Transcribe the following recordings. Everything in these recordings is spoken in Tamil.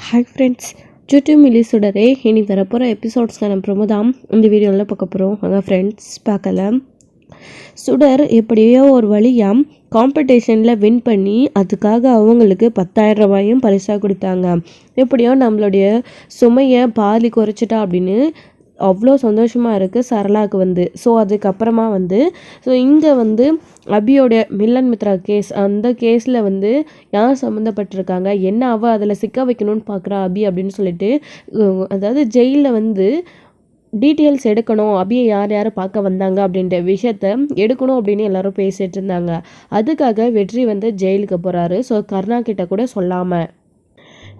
ஹாய் ஃப்ரெண்ட்ஸ், ஜூட்டு மில்லி சுடரே இனி வரப்போகிற எபிசோட்ஸ்க்கான ப்ரோமோ தான் இந்த வீடியோவில் பார்க்க போகிறோம். வாங்க ஃப்ரெண்ட்ஸ் பார்க்கலாம். சுடர் எப்படியோ ஒரு வழியாக காம்படிஷனில் வின் பண்ணி அதுக்காக அவங்களுக்கு 10,000 ரூபாயும் பரிசாக கொடுத்தாங்க. எப்படியோ நம்மளுடைய சுமையை பாதி குறைச்சிட்டா அப்படின்னு அவ்வளோ சந்தோஷமாக இருக்குது சரளாவுக்கு வந்து. ஸோ அதுக்கப்புறமா வந்து இங்கே அபியோடைய மில்லன் மித்ரா கேஸ், அந்த கேஸில் யார் சம்மந்தப்பட்டிருக்காங்க, என்ன அவள் அதில் சிக்க வைக்கணும்னு பார்க்குறா அபி அப்படின்னு சொல்லிட்டு, அதாவது ஜெயிலில் டீட்டெயில்ஸ் எடுக்கணும், அபியை யார் யார் பார்க்க வந்தாங்க அப்படின்ற விஷயத்த எடுக்கணும் அப்படின்னு எல்லாரும் பேசிகிட்டு இருந்தாங்க. அதுக்காக வெற்றி ஜெயிலுக்கு போகிறாரு. ஸோ கருணா கிட்ட கூட சொல்லாமல்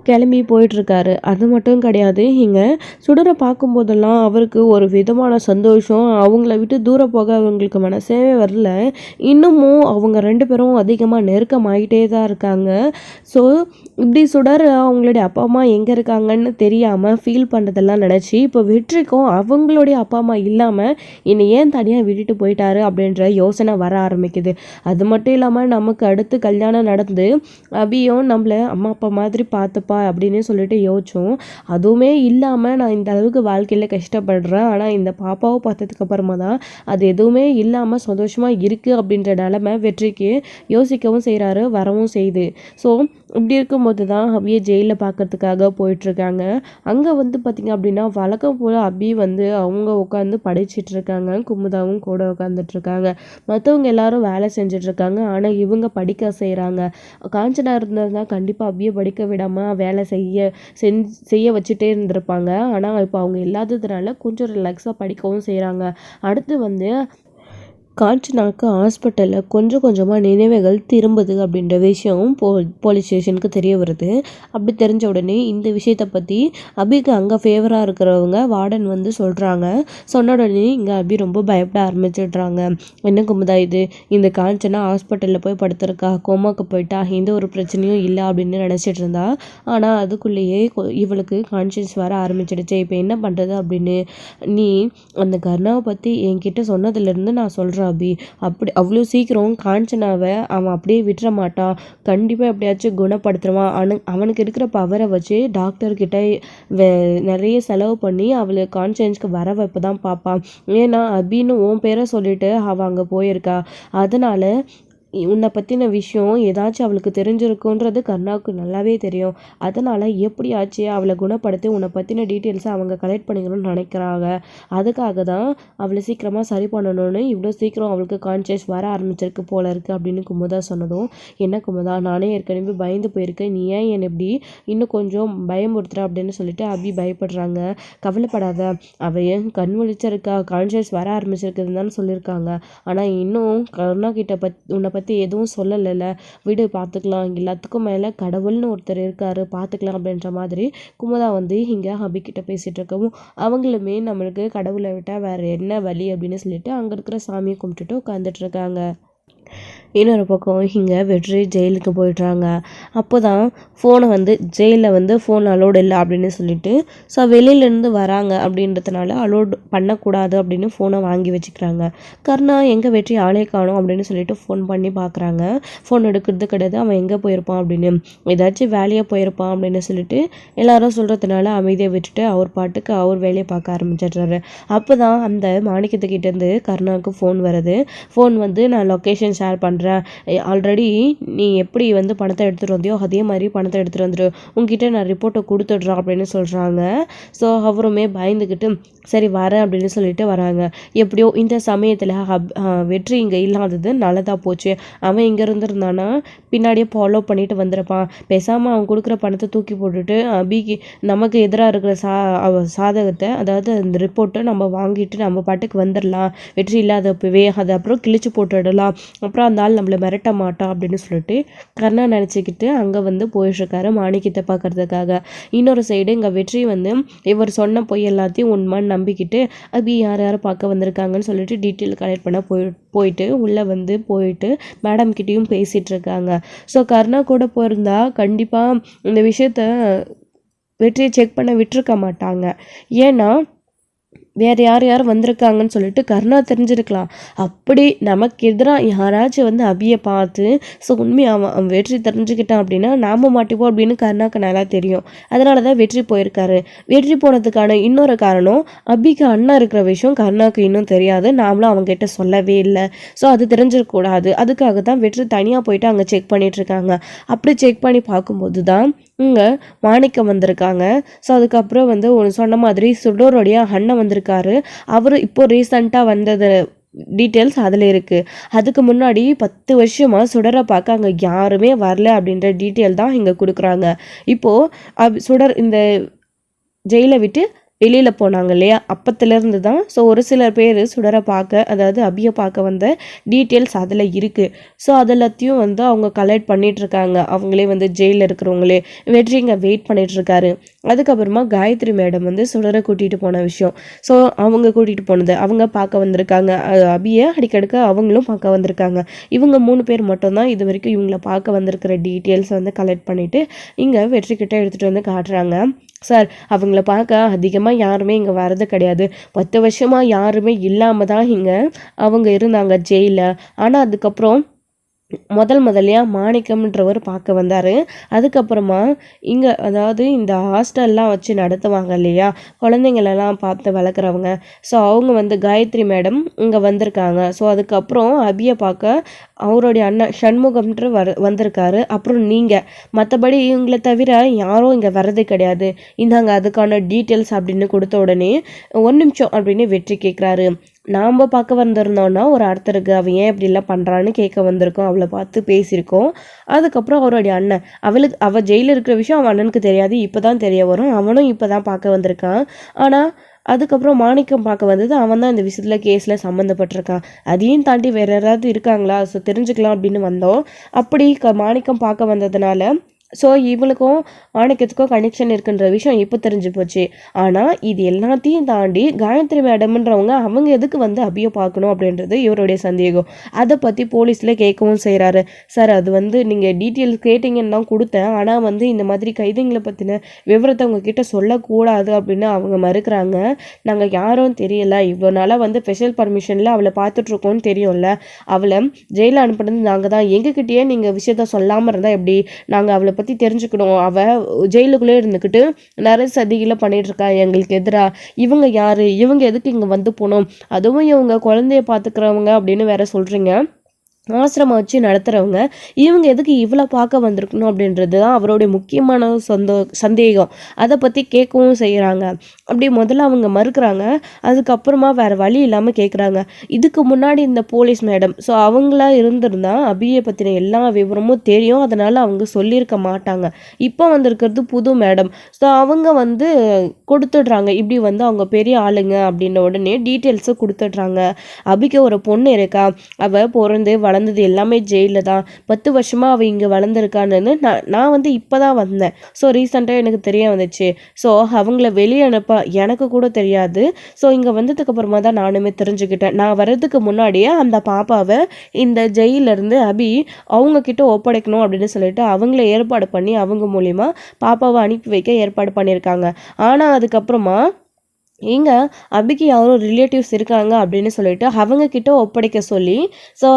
கிளம்பி போயிட்டுருக்காரு. அது மட்டும் கிடையாது, இங்கே சுடரை பார்க்கும்போதெல்லாம் அவருக்கு ஒரு விதமான சந்தோஷம். அவங்கள விட்டு தூரம் போக அவங்களுக்கு மனசேவே வரல. இன்னமும் அவங்க 2 பேரும் அதிகமாக நெருக்கமாகிட்டே தான் இருக்காங்க. ஸோ இப்படி சுடர் அவங்களுடைய அப்பா அம்மா எங்கே இருக்காங்கன்னு தெரியாமல் ஃபீல் பண்ணுறதெல்லாம் நினச்சி இப்போ வெற்றிக்கும் அவங்களுடைய அப்பா அம்மா இல்லாமல் என்னை ஏன் தனியாக விட்டுட்டு போயிட்டாரு அப்படின்ற யோசனை வர ஆரம்பிக்குது. அது மட்டும் இல்லாமல் நமக்கு அடுத்து கல்யாணம் நடந்து அபியும் நம்மளை அம்மா அப்பா மாதிரி பார்த்துப்பா அப்படின்னு சொல்லிட்டு யோசிச்சோம். அதுவுமே இல்லாமல் நான் இந்த அளவுக்கு வாழ்க்கையில் கஷ்டப்படுறேன். ஆனால் இந்த பாப்பாவை பார்த்ததுக்கு அப்புறமா தான் அது எதுவுமே இல்லாமல் சந்தோஷமாக இருக்குது அப்படின்ற நிலைமை வெற்றிக்கு யோசிக்கவும் செய்கிறாரு, வரவும் செய்யுது. ஸோ இப்படி இருக்கும்போது தான் அபியை ஜெயிலில் பார்க்கறதுக்காக போயிட்டுருக்காங்க. அங்கே பார்த்திங்க அப்படின்னா வழக்கம் போல் அபி அவங்க உட்காந்து படிச்சிட்ருக்காங்க. குமுதாவும் கூட உட்காந்துட்ருக்காங்க. மற்றவங்க எல்லாரும் வேலை செஞ்சிட்ருக்காங்க. ஆனால் இவங்க படிக்க செய்கிறாங்க. காஞ்சனா இருந்ததுனா கண்டிப்பாக அபியை படிக்க விடாமல் வேலை செய்ய வச்சுட்டே இருந்திருப்பாங்க. ஆனால் இப்போ அவங்க இல்லாததுனால கொஞ்சம் ரிலாக்ஸாக படிக்கவும் செய்கிறாங்க. அடுத்து காஞ்சனாவுக்கு ஹாஸ்பிட்டலில் கொஞ்சம் கொஞ்சமாக நினைவுகள் திரும்புது அப்படின்ற விஷயம் போலீஸ் ஸ்டேஷனுக்கு தெரிய வருது. அப்படி தெரிஞ்ச உடனே இந்த விஷயத்தை பற்றி அபிக்கு அங்கே ஃபேவராக இருக்கிறவங்க வார்டன் சொல்கிறாங்க. சொன்ன உடனே இங்கே அபி ரொம்ப பயப்பட ஆரம்பிச்சிடுறாங்க. என்ன குமுதா இது, இந்த காஞ்சனா ஹாஸ்பிட்டலில் போய் படுத்திருக்கா, கோமாக்கு போயிட்டா, எந்த ஒரு பிரச்சனையும் இல்லை அப்படின்னு நினச்சிட்டு இருந்தா. ஆனால் அதுக்குள்ளேயே இவளுக்கு கான்ஷியஸ் வர ஆரம்பிச்சிடுச்சு. இப்போ என்ன பண்ணுறது அப்படின்னு, நீ அந்த கருணாவை பற்றி என்கிட்ட சொன்னதுலேருந்து நான் சொல்கிறேன் அபி, அப்படி அவ்வளோ சீக்கிரம் காஞ்சனாவை அவன் அப்படியே விட்டுற மாட்டான். கண்டிப்பாக எப்படியாச்சும் குணப்படுத்துவான். அவனுக்கு இருக்கிற பவரை வச்சு டாக்டர்கிட்ட நிறைய செலவு பண்ணி அவளை கான்ஷியன்ஸ்க்கு வர வைப்ப தான் பார்ப்பான். ஏன்னா அபின்னு உன் பேரை சொல்லிட்டு அவள் அங்கே போயிருக்கா. அதனால் உன்னை பற்றின விஷயம் ஏதாச்சும் அவளுக்கு தெரிஞ்சிருக்குன்றது கருணாவுக்கு நல்லாவே தெரியும். அதனால் எப்படியாச்சு அவளை குணப்படுத்தி உன்னை பற்றின டீட்டெயில்ஸை அவங்க கலெக்ட் பண்ணிக்கணும்னு நினைக்கிறாங்க. அதுக்காக தான் அவளை சீக்கிரமாக சரி பண்ணணும்னு இவ்வளோ சீக்கிரம் அவளுக்கு கான்ஷியஸ் வர ஆரம்பிச்சிருக்கு போல இருக்குது அப்படின்னு குமுதா சொன்னதும், என்ன குமுதா, நானே ஏற்கனவே பயந்து போயிருக்கேன், நீ ஏன் என்னை எப்படி இன்னும் கொஞ்சம் பயமுறுத்துற அப்படின்னு சொல்லிட்டு அபி பயப்படுறாங்க. கவலைப்படாத, அவள் ஏன் கண் விழிச்சிருக்கா, கான்ஷியஸ் வர ஆரம்பிச்சிருக்குதுன்னு தான் சொல்லியிருக்காங்க. ஆனால் இன்னும் கருணா கிட்ட உன்னை பற்றி எதுவும் சொல்லலைல்ல, வீடு பார்த்துக்கலாம், எல்லாத்துக்கும் மேலே கடவுள்னு ஒருத்தர் இருக்காரு, பார்த்துக்கலாம் அப்படின்ற மாதிரி குமுதா இங்கே அபிக்கிட்ட பேசிகிட்டு இருக்கவும், அவங்களுமே நம்மளுக்கு கடவுளை விட்டால் வேறு என்ன வழி அப்படின்னு சொல்லிட்டு அங்கே இருக்கிற சாமியை கும்பிட்டுட்டு உட்காந்துட்டு இருக்காங்க. இன்னொரு பக்கம் இங்கே வெற்றி ஜெயிலுக்கு போயிடுறாங்க. அப்போ தான் ஃபோனை ஜெயிலில் ஃபோன் அலோடு இல்லை அப்படின்னு சொல்லிட்டு, ஸோ வெளியிலேருந்து வராங்க அப்படின்றதுனால அலோடு பண்ணக்கூடாது அப்படின்னு ஃபோனை வாங்கி வச்சுக்கிறாங்க. கருணா எங்கே வெற்றி ஆளே காணும் அப்படின்னு சொல்லிட்டு ஃபோன் பண்ணி பார்க்குறாங்க. ஃபோன் எடுக்கிறது கிடையாது. அவன் எங்கே போயிருப்பான் அப்படின்னு, ஏதாச்சும் வேலையாக போயிருப்பான் அப்படின்னு சொல்லிட்டு எல்லாரும் சொல்கிறதுனால அமைதியை விட்டுட்டு அவர் பாட்டுக்கு அவர் வேலையை பார்க்க ஆரம்பிச்சிடுறாரு. அப்போ தான் அந்த மாணிக்கத்துக்கிட்டேருந்து கருணாவுக்கு ஃபோன் வருது. ஃபோன் நான் லொக்கேஷன் ஷேர் பண்ணுறேன், ஆல்ரெடி நீ எப்படி பணத்தை எடுத்துகிட்டு வந்தியோ அதே மாதிரி பணத்தை எடுத்துகிட்டு வந்துடு, உங்ககிட்ட நான் ரிப்போர்ட்டை கொடுத்துட்றேன் அப்படின்னு சொல்கிறாங்க. ஸோ அவருமே பயந்துக்கிட்டு சரி வரேன் அப்படின்னு சொல்லிட்டு வராங்க. எப்படியோ இந்த சமயத்தில் வெற்றி இங்கே இல்லாதது நல்லதாக போச்சு. அவன் இங்கே இருந்திருந்தானா பின்னாடியே ஃபாலோ பண்ணிட்டு வந்திருப்பான். பேசாமல் அவன் கொடுக்குற பணத்தை தூக்கி போட்டுட்டு அபிக்கு நமக்கு எதிராக இருக்கிற சாதகத்தை, அதாவது அந்த ரிப்போர்ட்டை நம்ம வாங்கிட்டு நம்ம பாட்டுக்கு வந்துடலாம், வெற்றி இல்லாதப்பவே அதை அப்புறம் கிழிச்சு போட்டுடலாம், அப்புறம் அந்த ஆள் நம்மளை மிரட்ட மாட்டான் அப்படின்னு சொல்லிட்டு கர்ணா நினச்சிக்கிட்டு அங்கே போயிட்டுருக்காரு மாணிக்கத்தை பார்க்கறதுக்காக. இன்னொரு சைடு இங்கே வெற்றி இவர் சொன்ன பொய் எல்லாத்தையும் உண்மைன்னு நம்பிக்கிட்டு அபி யார் யார் பார்க்க வந்திருக்காங்கன்னு சொல்லிட்டு டீட்டெயில் கலெக்ட் பண்ண போயிட்டு உள்ளே போயிட்டு மேடம் கிட்டேயும் பேசிகிட்டு இருக்காங்க. ஸோ கர்ணா கூட போயிருந்தா கண்டிப்பாக இந்த விஷயத்த வெற்றியை செக் பண்ண விட்டுருக்க மாட்டாங்க. ஏன்னா வேறு யார் யார் வந்திருக்காங்கன்னு சொல்லிட்டு கருணா தெரிஞ்சிருக்கலாம். அப்படி நமக்கு எதிராக யாராச்சும் வந்து அபியை பார்த்து ஸோ உண்மை அவன் வெற்றி தெரிஞ்சுக்கிட்டான் அப்படின்னா நாம் மாட்டிப்போம் அப்படின்னு கருணாக்கு நல்லா தெரியும். அதனால தான் வெற்றி போயிருக்காரு. வெற்றி போனதுக்கான இன்னொரு காரணம், அபிக்கு அண்ணா இருக்கிற விஷயம் கருணாக்கு இன்னும் தெரியாது. நாமளும் அவங்ககிட்ட சொல்லவே இல்லை. ஸோ அது தெரிஞ்சிடக்கூடாது. அதுக்காக தான் வெற்றி தனியாக போயிட்டு அங்கே செக் பண்ணிகிட்ருக்காங்க. அப்படி செக் பண்ணி பார்க்கும்போது தான் இங்கே மாணிக்கம் வந்திருக்காங்க. ஸோ அதுக்கப்புறம் வந்து சொன்ன மாதிரி சுடோருடைய அண்ணன் வந்திருக்காரு. அவர் இப்போ ரீசண்டாக வந்தது டீட்டெயில்ஸ் அதில் இருக்குது. அதுக்கு முன்னாடி 10 வருஷமாக சுடரை பார்க்க அங்கே யாருமே வரல அப்படின்ற டீட்டெயில் தான் இங்கே கொடுக்குறாங்க. இப்போது சுடர் இந்த ஜெயிலை விட்டு வெளியில் போனாங்க இல்லையா, அப்பத்துலேருந்து தான் ஸோ ஒரு சில பேர் சுடரை பார்க்க, அதாவது அபியை பார்க்க வந்த டீட்டெயில்ஸ் அதில் இருக்குது. ஸோ அதெல்லாத்தையும் வந்து அவங்க கலெக்ட் பண்ணிகிட்ருக்காங்க. அவங்களே வந்து ஜெயிலில் இருக்கிறவங்களே வெற்றி இங்கே வெயிட் பண்ணிகிட்ருக்காரு. அதுக்கப்புறமா காயத்ரி மேடம் வந்து சுடரை கூட்டிகிட்டு போன விஷயம், ஸோ அவங்க கூட்டிகிட்டு போனது அவங்க பார்க்க வந்திருக்காங்க. அபியை அடிக்கடுக்க அவங்களும் பார்க்க வந்திருக்காங்க. இவங்க 3 பேர் மட்டும்தான் இது வரைக்கும் இவங்கள பார்க்க வந்திருக்கிற டீட்டெயில்ஸ் வந்து கலெக்ட் பண்ணிவிட்டு இங்கே வெற்றிக்கிட்ட எடுத்துகிட்டு வந்து காட்டுறாங்க. சார், அவங்கள பார்க்க அதிகமாக யாருமே இங்கே வர்றது கிடையாது. 10 வருஷமாக யாருமே இல்லாமல் தான் இங்கே அவங்க இருந்தாங்க ஜெயிலில். ஆனால் அதுக்கப்புறம் முதல்லையாக மாணிக்கம்ன்றவர் பார்க்க வந்தார். அதுக்கப்புறமா இங்கே அதாவது இந்த ஹாஸ்டல்லாம் வச்சு நடத்துவாங்க இல்லையா, குழந்தைங்களெல்லாம் பார்த்து வளர்க்குறவங்க, ஸோ அவங்க வந்து காயத்ரி மேடம் இங்கே வந்திருக்காங்க. ஸோ அதுக்கப்புறம் அபியை பார்க்க அவருடைய அண்ணன் சண்முகம்ன்ற வந்திருக்காரு. அப்புறம் நீங்கள், மற்றபடி இவங்களை தவிர யாரும் இங்கே வர்றது கிடையாது. இந்தாங்க அதுக்கான டீட்டெயில்ஸ் அப்படின்னு கொடுத்த உடனே 1 நிமிஷம் அப்படின்னு வெற்றி கேட்குறாரு. நாம் பார்க்க வந்திருந்தோன்னா ஒரு அர்த்தம் இருக்குது, அவன் ஏன் இப்படிலாம் பண்ணுறான்னு கேட்க வந்திருக்கோம், அவளை பார்த்து பேசியிருக்கோம். அதுக்கப்புறம் அவருடைய அண்ணன், அவள் ஜெயிலில் இருக்கிற விஷயம் அவன் அண்ணனுக்கு தெரியாது, இப்போ தான் தெரிய வரும். அவனும் இப்போ தான் பார்க்க வந்திருக்கான். ஆனால் அதுக்கப்புறம் மாணிக்கம் பார்க்க வந்தது அவன் தான் இந்த விஷயத்தில் கேஸில் சம்மந்தப்பட்டிருக்கான். அதையும் தாண்டி வேறு யாராவது இருக்காங்களா, ஸோ தெரிஞ்சுக்கலாம் அப்படின்னு வந்தோம். அப்படி மாணிக்கம் பார்க்க வந்ததுனால ஸோ இவளுக்கும் மாணிக்கத்துக்கும் கனெக்ஷன் இருக்குன்ற விஷயம் இப்போ தெரிஞ்சு போச்சு. ஆனால் இது எல்லாத்தையும் தாண்டி காயத்ரி மேடம்ன்றவங்க அவங்க எதுக்கு வந்து அபியை பார்க்கணும் அப்படின்றது இவருடைய சந்தேகம். அதை பற்றி போலீஸில் கேட்கவும் செய்கிறாரு. சார், அது வந்து நீங்கள் டீட்டெயில்ஸ் கேட்டிங்கன்னு தான் கொடுத்தேன், ஆனால் வந்து இந்த மாதிரி கைதிங்களை பற்றின விவரத்தை உங்ககிட்ட சொல்லக்கூடாது அப்படின்னு அவங்க மறுக்கிறாங்க. நாங்கள் யாரும் தெரியல, இவ்வளோனால வந்து ஸ்பெஷல் பர்மிஷனில் அவளை பார்த்துட்ருக்கோன்னு தெரியும்ல, அவளை ஜெயிலில் அனுப்புனது நாங்கள் தான், எங்ககிட்டயே நீங்கள் விஷயத்த சொல்லாமல் இருந்தால் எப்படி நாங்கள் அவளை பற்றி தெரிஞ்சுக்கணும். அவள் ஜெயிலுக்குள்ளே இருந்துக்கிட்டு நிறைய சதிகளை பண்ணிட்டு இருக்கா எங்களுக்கு எதிராக. இவங்க யாரு, இவங்க எதுக்கு இங்கே வந்து போனோம், அதுவும் இவங்க குழந்தைய பார்த்துக்கிறவங்க அப்படின்னு வேற சொல்கிறீங்க. ஆசிரமம் வச்சு நடத்துகிறவங்க இவங்க எதுக்கு இவ்வளோ பார்க்க வந்திருக்கணும் அப்படின்றது தான் அவருடைய முக்கியமான சந்தேகம். அதை பற்றி கேட்கவும் செய்கிறாங்க. அப்படி முதல்ல அவங்க மறுக்கிறாங்க. அதுக்கப்புறமா வேறு வழி இல்லாமல் கேட்குறாங்க. இதுக்கு முன்னாடி இந்த போலீஸ் மேடம், ஸோ அவங்களா இருந்திருந்தா அபியை பற்றின எல்லா விவரமும் தெரியும், அதனால் அவங்க சொல்லியிருக்க மாட்டாங்க. இப்போ வந்திருக்கிறது புது மேடம், ஸோ அவங்க வந்து கொடுத்துட்றாங்க. இப்படி வந்து அவங்க பெரிய ஆளுங்க அப்படின்ன உடனே டீட்டெயில்ஸை கொடுத்துட்றாங்க. அபிக்கு ஒரு பொண்ணு இருக்கா, அவள் பிறந்து வளர்ந்தது எல்லாமே ஜெயிலில் தான், 10 வருஷமாக அவள் இங்கே வளர்ந்துருக்கான்னு நான் வந்து இப்போ தான் வந்தேன். ஸோ ரீசெண்டாக எனக்கு தெரிய வந்துச்சு. ஸோ அவங்கள வெளியே அனுப்ப எனக்கு கூட தெரியாது. ஸோ இங்கே வந்ததுக்கப்புறமா தான் நானுமே தெரிஞ்சுக்கிட்டேன். நான் வர்றதுக்கு முன்னாடியே அந்த பாப்பாவை இந்த ஜெயிலிருந்து அபி அவங்கக்கிட்ட ஒப்படைக்கணும் அப்படின்னு சொல்லிட்டு அவங்கள ஏற்பாடு பண்ணி அவங்க மூலிமா பாப்பாவை அனுப்பி வைக்க ஏற்பாடு பண்ணியிருக்காங்க. ஆனால் அதுக்கப்புறமா இங்கே அபிக்கு யாரோ ரிலேட்டிவ்ஸ் இருக்காங்க அப்படின்னு சொல்லிட்டு அவங்க கிட்ட ஒப்படைக்க சொல்லி ஸோ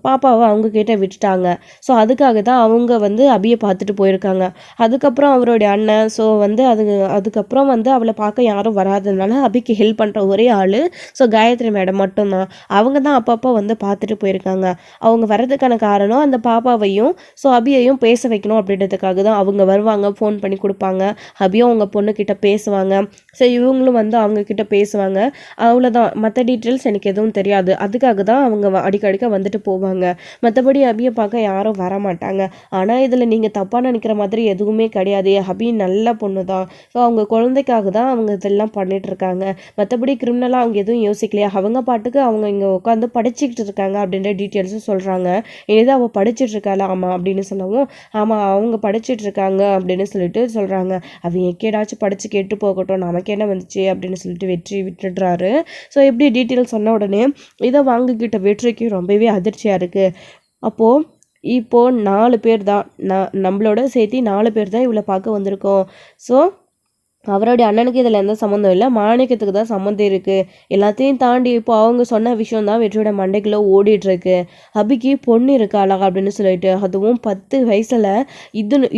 பாப்பாவை அவங்க கிட்ட விட்டுட்டாங்க. ஸோ அதுக்காக தான் அவங்க வந்து அபியை பார்த்துட்டு போயிருக்காங்க. அதுக்கப்புறம் அவருடைய அண்ணன் ஸோ வந்து அதுக்கப்புறம் வந்து அவளை பார்க்க யாரும் வராததுனால அபிக்கு ஹெல்ப் பண்ணுற ஒரே ஆள் ஸோ காயத்ரி மேடம் மட்டும்தான். அவங்க தான் அப்பப்போ வந்து பார்த்துட்டு போயிருக்காங்க. அவங்க வர்றதுக்கான காரணம் அந்த பாப்பாவையும் ஸோ அபியையும் பேச வைக்கணும் அப்படின்றதுக்காக தான். அவங்க வருவாங்க, ஃபோன் பண்ணி கொடுப்பாங்க, அபியும் அவங்க பொண்ணுக்கிட்ட பேசுவாங்க. ஸோ இவங்களும் வந்து அவங்க கிட்ட பேசுவாங்க, அவ்வளோதான். மற்ற டீட்டெயில்ஸ் எனக்கு எதுவும் தெரியாது. அதுக்காக தான் அவங்க அடிக்கடிக்க வந்துட்டு போவாங்க. மற்றபடி அபியை பார்க்க யாரும் வரமாட்டாங்க. ஆனால் இதில் நீங்கள் தப்பாக நினைக்கிற மாதிரி எதுவுமே கிடையாது. அபி நல்ல பொண்ணு தான். ஸோ அவங்க குழந்தைக்காக தான் அவங்க இதெல்லாம் பண்ணிட்டு இருக்காங்க. மற்றபடி கிரிமினலாக அவங்க எதுவும் யோசிக்கலையா, அவங்க பாட்டுக்கு அவங்க இங்கே உட்காந்து படிச்சுக்கிட்டு இருக்காங்க அப்படின்ற டீட்டெயில்ஸும் சொல்கிறாங்க. இனிதான் அவள் படிச்சுட்டு இருக்காளா, ஆமாம் அப்படின்னு சொல்லவும் ஆமாம் அவங்க படிச்சுட்டு இருக்காங்க அப்படின்னு சொல்லிட்டு சொல்கிறாங்க. அவங்க எக்கேடாச்சும் படித்து கேட்டு போகட்டும், நமக்கு என்ன வந்துச்சு அப்படின்னு சொல்லிட்டு வெற்றி விட்டுடுறாரு. ஸோ எப்படி டீட்டெயில் சொன்ன உடனே இதை வாங்கிக்கிட்ட வெற்றிக்கு ரொம்பவே அதிர்ச்சியாக இருக்குது. இப்போது 4 பேர் தான், நம்மளோட சேர்த்து 4 பேர் தான் இவளை பார்க்க வந்திருக்கோம். ஸோ அவருடைய அண்ணனுக்கு இதில் எந்த சம்மந்தம் இல்லை, மாணிக்கத்துக்கு தான் சம்மந்தம் இருக்குது. எல்லாத்தையும் தாண்டி இப்போ அவங்க சொன்ன விஷயம் தான் வெற்றியோட மண்டைக்குள்ளே ஓடிட்டுருக்கு. அபிக்கு பொண்ணு இருக்காளா அப்படின்னு சொல்லிட்டு, அதுவும் 10 வயசில்.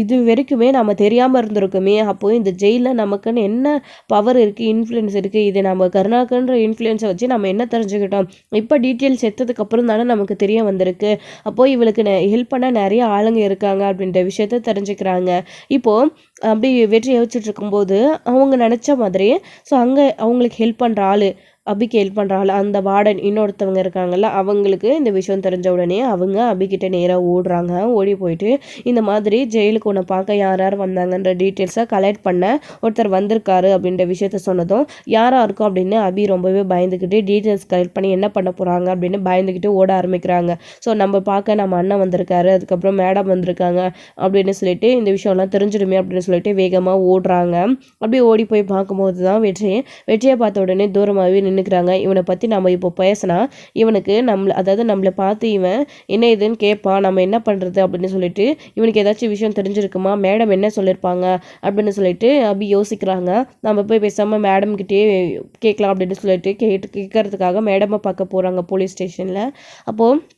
இது வரைக்குமே நம்ம தெரியாமல் இருந்திருக்குமே. அப்போது இந்த ஜெயிலில் நமக்குன்னு என்ன பவர் இருக்குது, இன்ஃப்ளூயன்ஸ் இருக்குது, இது நம்ம கருணாகரன்ற இன்ஃப்ளூயன்ஸை வச்சு நம்ம என்ன தெரிஞ்சுக்கிட்டோம். இப்போ டீட்டெயில்ஸ் எடுத்ததுக்கப்புறம் தானே நமக்கு தெரிய வந்திருக்கு. அப்போது இவளுக்கு ஹெல்ப் பண்ண நிறைய ஆளுங்க இருக்காங்க அப்படின்ற விஷயத்த தெரிஞ்சுக்கிறாங்க. இப்போது அப்படி வெற்றி யோசிச்சுட்டு இருக்கும்போது அவங்க நினச்ச மாதிரி ஸோ அங்கே அவங்களுக்கு ஹெல்ப் பண்ணுற ஆள், அபிக்கு ஹெல்ப் பண்ணுற ஆள், அந்த வார்டன் இன்னொருத்தவங்க இருக்காங்கல்ல, அவங்களுக்கு இந்த விஷயம் தெரிஞ்ச உடனே அவங்க அபிக்கிட்ட நேராக ஓடுறாங்க. ஓடி போயிட்டு இந்த மாதிரி ஜெயிலுக்கு உன்னை பார்க்க யார் யார் வந்தாங்கன்ற டீட்டெயில்ஸை கலெக்ட் பண்ண ஒருத்தர் வந்திருக்காரு அப்படின்ற விஷயத்த சொன்னதும் யாராக இருக்கும் அப்படின்னு அபி ரொம்பவே பயந்துக்கிட்டு டீட்டெயில்ஸ் கலெக்ட் பண்ணி என்ன பண்ண போகிறாங்க அப்படின்னு பயந்துக்கிட்டு ஓட ஆரம்பிக்கிறாங்க. ஸோ நம்ம பார்க்க நம்ம அண்ணன் வந்திருக்காரு, அதுக்கப்புறம் மேடம் வந்திருக்காங்க அப்படின்னு சொல்லிட்டு இந்த விஷயம்லாம் தெரிஞ்சிடுமே அப்படின்னு சொல்லிட்டு வேகமாக ஓடுறாங்க. அப்படியே ஓடி போய் பார்க்கும்போது தான் வெற்றியை பார்த்த உடனே தூரமாகவே நின்றுக்கிறாங்க. இவனை பற்றி நம்ம இப்போ பேசினா இவனுக்கு நம்மளை பார்த்து இவன் என்ன இதுன்னு கேட்பான், நம்ம என்ன பண்ணுறது அப்படின்னு சொல்லிட்டு இவனுக்கு ஏதாச்சும் விஷயம் தெரிஞ்சிருக்குமா, மேடம் என்ன சொல்லியிருப்பாங்க அப்படின்னு சொல்லிட்டு அப்படி யோசிக்கிறாங்க. நம்ம போய் பேசாமல் மேடம்கிட்டே கேட்கலாம் அப்படின்னு சொல்லிட்டு கேட்கறதுக்காக மேடமை பார்க்க போகிறாங்க போலீஸ் ஸ்டேஷனில். அப்போது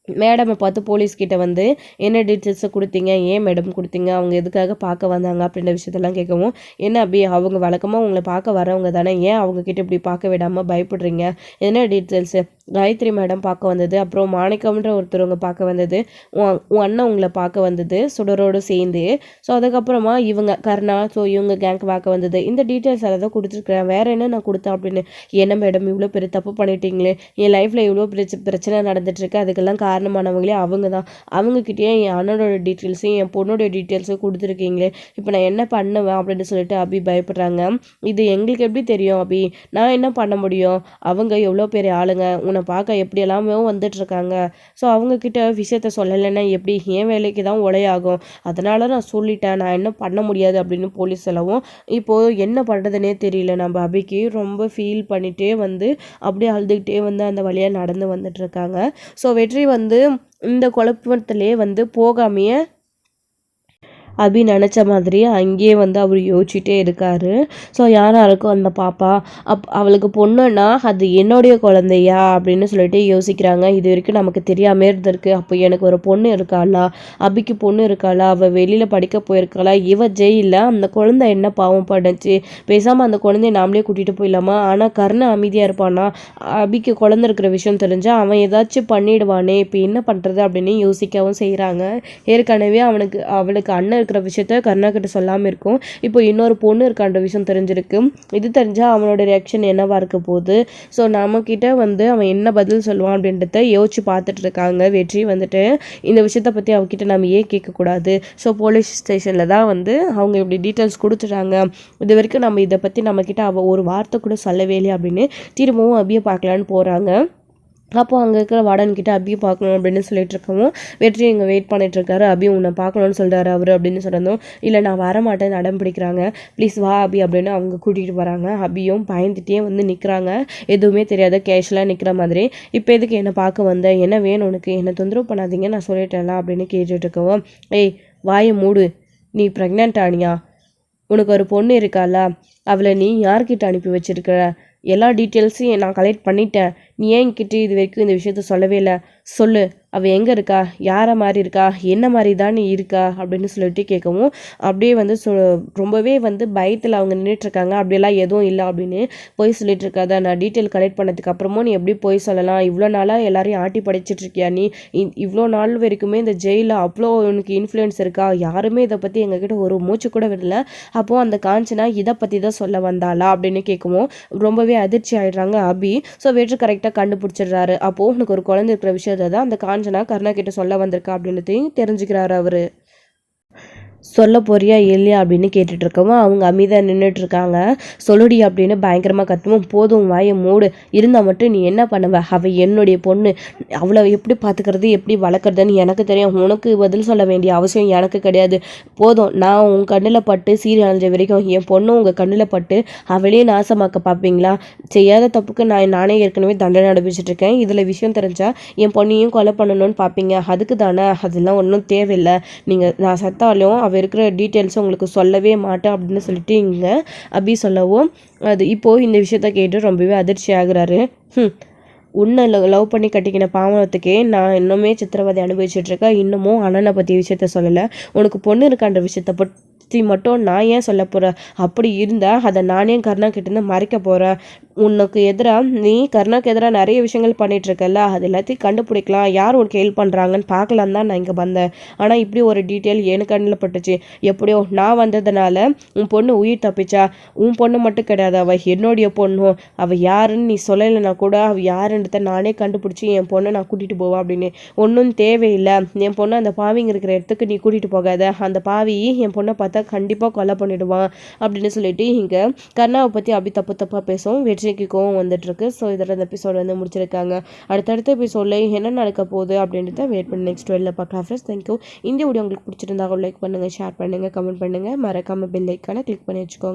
மேடமை பார்த்து போலீஸ்கிட்ட வந்து என்ன டீட்டெயில்ஸை கொடுத்தீங்க, ஏன் மேடம் கொடுத்தீங்க, அவங்க எதுக்காக பார்க்க வந்தாங்க அப்படின்ற விஷயத்தெல்லாம் கேட்கவும், என்ன அப்படி அவங்க வழக்கமாக உங்களை பார்க்க வரவங்க தானே, ஏன் அவங்கக்கிட்ட இப்படி பார்க்க விடாமல் பயப்படுறீங்க, என்ன டீட்டெயில்ஸு, காயத்ரி மேடம் பார்க்க வந்தது, அப்புறம் மாணிக்கம்ன்ற ஒருத்தவங்க பார்க்க வந்தது, உன் அண்ணன் உங்களை பார்க்க வந்தது சுடரோடு சேர்ந்து, ஸோ அதுக்கப்புறமா இவங்க கருணா, ஸோ இவங்க கேங்க் பார்க்க வந்தது, இந்த டீட்டெயில்ஸ் அதை தான் கொடுத்துருக்குறேன், வேறு என்ன நான் கொடுத்தேன் அப்படின்னு. என்ன மேடம் இவ்வளோ பெரிய தப்பு பண்ணிட்டீங்களே, என் லைஃப்பில் இவ்வளோ பிரச்சனை நடந்துட்டுருக்கு, அதுக்கெல்லாம் காரணமானவங்களே அவங்க தான், அவங்கக்கிட்டே என் அண்ணனோட டீட்டெயில்ஸையும் என் பொண்ணோட டீட்டெயில்ஸையும் கொடுத்துருக்கீங்களே, இப்போ நான் என்ன பண்ணுவேன் அப்படின்னு சொல்லிட்டு அபி பயப்படுறாங்க. இது எங்களுக்கு எப்படி தெரியும் அபி, நான் என்ன பண்ண முடியும், அவங்க எவ்வளோ பெரிய ஆளுங்க, உன்னை பார்க்க எப்படி எல்லாமே வந்துட்டுருக்காங்க, ஸோ அவங்கக்கிட்ட விஷயத்த சொல்லலைன்னா எப்படி, என் வேலைக்கு தான் உலையாகும், அதனால நான் சொல்லிட்டேன், நான் என்ன பண்ண முடியாது அப்படின்னு போலீஸ் சொல்லவும், இப்போது என்ன பண்ணுறதுனே தெரியல. நம்ம அபிக்கு ரொம்ப ஃபீல் பண்ணிகிட்டே வந்து அப்படியே அழுதுகிட்டே வந்து அந்த வழியாக நடந்து வந்துட்டுருக்காங்க. ஸோ வெற்றி வந்து இந்த குழப்பத்திலே வந்து போகாமையே அபி நினச்ச மாதிரி அங்கேயே வந்து அவர் யோசிச்சுட்டே இருக்காரு. ஸோ யாராக இருக்கும் அந்த பாப்பா, அவளுக்கு பொண்ணுன்னா அது என்னுடைய குழந்தையா அப்படின்னு சொல்லிட்டு யோசிக்கிறாங்க. இது வரைக்கும் நமக்கு தெரியாமல் இருந்திருக்கு. அப்போ எனக்கு ஒரு பொண்ணு இருக்காளா, அபிக்கு பொண்ணு இருக்காளா, அவள் வெளியில் படிக்க போயிருக்காளா, இவ ஜெயிலில் அந்த குழந்தை என்ன பாவம் பண்ணுச்சு, பேசாமல் அந்த குழந்தைய நாமளே கூட்டிகிட்டு போயிடலாமா. ஆனால் கருணை அமைதியாக இருப்பானா, அபிக்கு குழந்தை இருக்கிற விஷயம் தெரிஞ்சால் அவன் ஏதாச்சும் பண்ணிடுவானே, இப்போ என்ன பண்ணுறது அப்படின்னு யோசிக்கவும் செய்கிறாங்க. ஏற்கனவே அவளுக்கு அண்ணன் இருக்கிற விஷயத்த கருணா கிட்ட சொல்லாமல் இருக்கும். இப்போ இன்னொரு பொண்ணு இருக்கான்ற விஷயம் தெரிஞ்சிருக்கு. இது தெரிஞ்சால் அவனோட ரியாக்ஷன் என்னவா இருக்க போகுது, ஸோ நம்மக்கிட்ட வந்து அவன் என்ன பதில் சொல்லுவான் அப்படின்றத யோசிச்சு பார்த்துட்டு இருக்காங்க. வெற்றி வந்துட்டு இந்த விஷயத்தை பற்றி அவகிட்ட நம்ம ஏன் கேட்கக்கூடாது, ஸோ போலீஸ் ஸ்டேஷனில் தான் வந்து அவங்க இப்படி டீட்டெயில்ஸ் கொடுத்துட்டாங்க, இது வரைக்கும் நம்ம இதை பற்றி நம்மக்கிட்ட அவள் ஒரு வார்த்தை கூட சொல்லவே இல்லை அப்படின்னு திரும்பவும் அபியை பார்க்கலான்னு போகிறாங்க. அப்போது அங்கே இருக்கிற வார்டன்கிட்ட அபியை பார்க்கணும் அப்படின்னு சொல்லிட்டு இருக்கவும், வெற்றி இங்கே வெயிட் பண்ணிட்டுருக்காரு. அபி உன்னை பார்க்கணுன்னு சொல்கிறாரு அவர் அப்படின்னு சொன்னதும், இல்லை நான் வரமாட்டேன்னு அடம் பிடிக்கிறாங்க, ப்ளீஸ் வா அபி அப்படின்னு அவங்க கூட்டிகிட்டு வராங்க. அபியும் பயந்துகிட்டே வந்து நிற்கிறாங்க, எதுவுமே தெரியாத கேஷுவலாக நிற்கிற மாதிரி. இப்போ எதுக்கு என்னை பார்க்க வந்த, என்ன வேணும் உனக்கு, என்னை தொந்தரவு பண்ணாதீங்க நான் சொல்லிட்டேன்ல அப்படின்னு கேட்டுட்டு இருக்கவும், ஏய் வாயை மூடு, நீ ப்ரெக்னென்ட் ஆனியா, உனக்கு ஒரு பொண்ணு இருக்காளா, அவளை நீ யார்கிட்ட அனுப்பி வச்சிருக்கிற, எல்லா டீட்டெயில்ஸையும் நான் கலெக்ட் பண்ணிட்டேன், நீ ஏன் என்கிட்ட இது வரைக்கும் இந்த விஷயத்த சொல்லவே இல்லை, சொல்லு அவள் எங்கே இருக்கா, யாரை மாதிரி இருக்கா, என்ன மாதிரி தான் நீ இருக்கா அப்படின்னு சொல்லிட்டு கேட்கவும், அப்படியே வந்து ரொம்பவே வந்து பயத்தில் அவங்க நின்றுட்டுருக்காங்க. அப்படியெல்லாம் எதுவும் இல்லை அப்படின்னு போய் சொல்லிட்டு இருக்காத, நான் டீட்டெயில் கலெக்ட் பண்ணதுக்கு அப்புறமும் நீ எப்படி போய் சொல்லலாம், இவ்வளோ நாளாக எல்லாரையும் ஆட்டி படிச்சிட்ருக்கியா நீ, இவ்வளோ நாள் வரைக்குமே இந்த ஜெயிலில் அவ்வளோ உனக்கு இன்ஃப்ளூயன்ஸ் இருக்கா, யாருமே இதை பற்றி எங்ககிட்ட ஒரு மூச்சு கூட விடல, அப்போது அந்த காஞ்சனா இதை பற்றி தான் சொல்ல வந்தாளா அப்படின்னு கேட்கவும் ரொம்பவே அதிர்ச்சி ஆகிடுறாங்க அபி. ஸோ வெற்றி கரெக்டாக கண்டுபிடிச்சிடுறாரு. அப்போது உனக்கு ஒரு குழந்தை இருக்கிற விஷயத்தை தான் அந்த காஞ்சனா கருணா கிட்ட சொல்ல வந்திருக்கா அப்படின்றதையும் தெரிஞ்சுக்கிறாரு அவரு. சொல்ல போறியா இல்லையா அப்படின்னு கேட்டுட்டு இருக்கவும் அவங்க அமைதியாக நின்றுட்டு இருக்காங்க. சொல்லுடி அப்படின்னு பயங்கரமாக கத்துவோம். போதும் வாயை மூடு, இருந்தால் மட்டும் நீ என்ன பண்ணுவ, அவள் என்னுடைய பொண்ணு, அவளை எப்படி பார்த்துக்கிறது எப்படி வளர்க்குறதுன்னு எனக்கு தெரியும், உனக்கு பதில் சொல்ல வேண்டிய அவசியம் எனக்கு கிடையாது. போதும், நான் உன் கண்ணில் பட்டு சீரியல் அழிஞ்ச வரைக்கும் என் பொண்ணு உங்கள் கண்ணில் பட்டு அவளையே நாசமாக்க பார்ப்பீங்களா, செய்யாத தப்புக்கு நானே ஏற்கனவே தண்டனை அனுபவிச்சிட்ருக்கேன், இதில் விஷயம் தெரிஞ்சால் என் பொண்ணையும் கொலை பண்ணணும்னு பார்ப்பீங்க, அதுக்கு தானே, அதெல்லாம் ஒன்றும் தேவையில்லை, நீங்கள் நான் செத்தாலும் அவள் அவள் இருக்கிற டீட்டெயில்ஸை உங்களுக்கு சொல்லவே மாட்டேன் அப்படின்னு சொல்லிட்டு இங்கே அபி சொல்லவும் அது இப்போது இந்த விஷயத்த கேட்டு ரொம்பவே அதிர்ச்சி ஆகுறாரு. உன்னை லவ் பண்ணி கட்டிக்கின பாவனத்துக்கே நான் இன்னுமே சித்திரவதை அனுபவிச்சுட்ருக்கேன், இன்னமும் அண்ணனை பற்றிய விஷயத்த சொல்லலை, உனக்கு பொண்ணு இருக்கான்ற விஷயத்த பற்றி மட்டும் நான் ஏன் சொல்ல போகிறேன், அப்படி இருந்தால் அதை நானே கருணா கிட்டேருந்து மறைக்க போகிறேன், உனக்கு எதிராக நீ கருணாக்கு எதிராக நிறைய விஷயங்கள் பண்ணிகிட்ருக்கல, அது எல்லாத்தையும் கண்டுபிடிக்கலாம், யார் உனக்கு ஹெல்ப் பண்ணுறாங்கன்னு பார்க்கலாம் தான் நான் இங்கே வந்தேன். ஆனால் இப்படி ஒரு டீட்டெயில் எனக்கு கண்ணில் பட்டுச்சு. எப்படியோ நான் வந்ததுனால உன் பொண்ணு உயிர் தப்பிச்சா. உன் பொண்ணு மட்டும் கிடையாது, அவள் என்னுடைய பொண்ணும். அவள் யாருன்னு நீ சொல்லலைன்னா கூட அவள் யாருன்றத நானே கண்டுபிடிச்சி என் பொண்ணை நான் கூட்டிகிட்டு போவேன் அப்படின்னு. ஒன்றும் தேவையில்லை, என் பொண்ணு அந்த பாவிங்க இருக்கிற இடத்துக்கு நீ கூட்டிகிட்டு போகாத, அந்த பாவி என் பொண்ணை பார்த்தா கண்டிப்பாக கொலை பண்ணிடுவான் அப்படின்னு சொல்லிட்டு இங்கே கருணாவை பற்றி அப்படி தப்பாக பேசும். வெற்றிக்கு கோவம் வந்துட்டுருக்கு. ஸோ இதோட இந்த எபிசோட் முடிச்சிருக்காங்க. அடுத்தடுத்த எபிசோடில் என்ன நடக்க போகுது அப்படின்றத வெயிட் பண்ணி நெக்ஸ்ட் வெளியில் பார்க்கலாம் ஃப்ரெண்ட்ஸ். தேங்க்யூ. இந்த வீடியோ உங்களுக்கு பிடிச்சிருந்தா லைக் பண்ணுங்கள், ஷேர் பண்ணுங்கள், கமெண்ட் பண்ணுங்கள், மறக்காமல் பெல் ஐக்கானை கிளிக் பண்ணி வச்சுக்கோங்க.